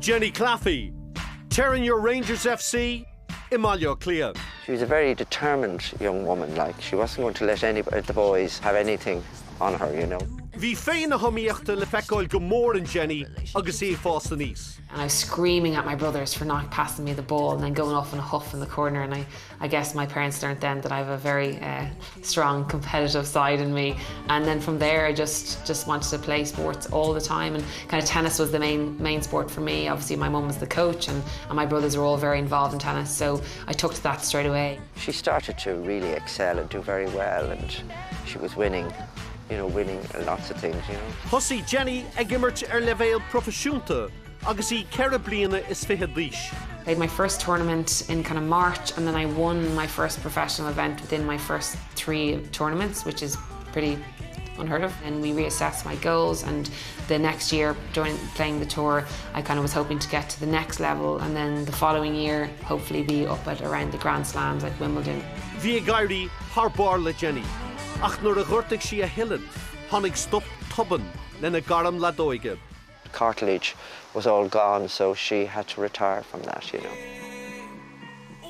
Jenny Claffey, tearing your Rangers FC, Imalio Clea. She was a very determined young woman, like she wasn't going to let the boys have anything on her, you know. Bhí féin na homíochta le feiceáil go mór an Jenny agus é fásta níos. And I was screaming at my brothers for not passing me the ball and then going off in a huff in the corner. And I guess my parents learned then that I have a very strong competitive side in me. And then from there, I just wanted to play sports all the time. And kind of tennis was the main sport for me. Obviously, my mum was the coach and my brothers were all very involved in tennis. So I took to that straight away. She started to really excel and do very well, and she was winning. You know, winning lots of things, you know. Thosaigh Jenny ag immert levéal profisiúnta agus í ceithre bliana is fiche d'aois. Played my first tournament in kind of March, and then I won my first professional event within my first 3 tournaments, which is pretty unheard of. And we reassessed my goals, and the next year during playing the tour I kind of was hoping to get to the next level, and then the following year hopefully be up at around the Grand Slams like Wimbledon. Bhí gairí thar le Jenny. Ach nuair a ghuirteach sí a hillen, tháinig stop tuban lena garam le dóige. Cartilage was all gone, so she had to retire from that, you know.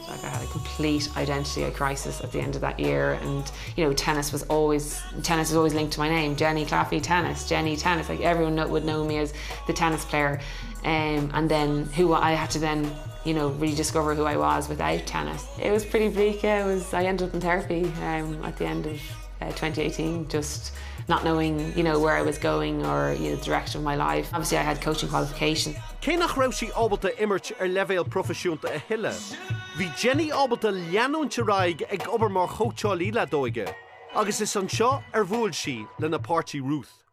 Like I had a complete identity crisis at the end of that year, and you know, tennis was always linked to my name, Jenny Claffey Tennis, Jenny Tennis. Like everyone would know me as the tennis player, and then who I had to then, you know, rediscover who I was without tennis. It was pretty bleak. Yeah, I ended up in therapy at the end of 2018, just not knowing, you know, where I was going or, you know, the direction of my life. Obviously, I had coaching qualifications. Cé nach raibh sí ábalta immert levéal profisiúnta a hille. Bhí Jenny ábalta leanúnta raig ag obair mar chóteáilí le dóige, agus is an seo bhuail sí lena Páirtí Ruth.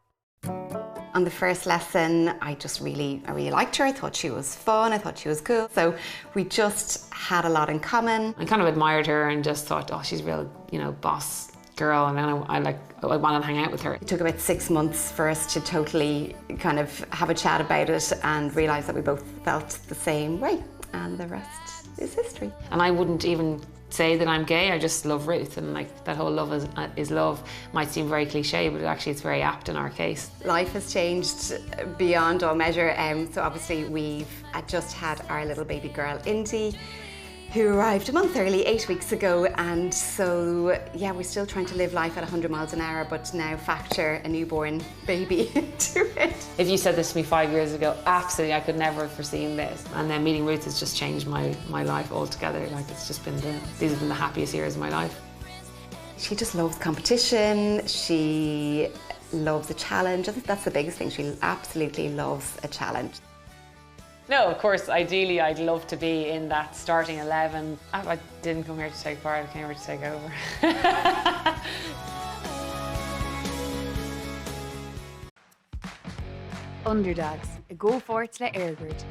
On the first lesson, I really liked her. I thought she was fun, I thought she was cool. So we just had a lot in common. I kind of admired her and just thought, oh, she's a real, you know, boss girl, and then I wanted to hang out with her. It took about 6 months for us to totally kind of have a chat about it and realise that we both felt the same way, and the rest is history. And I wouldn't even say that I'm gay, I just love Ruth, and like that whole love is love might seem very cliche, but actually it's very apt in our case. Life has changed beyond all measure, so obviously we've just had our little baby girl Indy, who arrived a month early, 8 weeks ago, and so yeah, we're still trying to live life at 100 miles an hour, but now factor a newborn baby into it. If you said this to me 5 years ago, absolutely, I could never have foreseen this. And then meeting Ruth has just changed my life altogether. Like, it's just been these have been the happiest years of my life. She just loves competition. She loves a challenge. I think that's the biggest thing. She absolutely loves a challenge. No, of course, ideally I'd love to be in that starting 11. I didn't come here to take part, I came here to take over. Underdogs, a go forward to the Airgrid.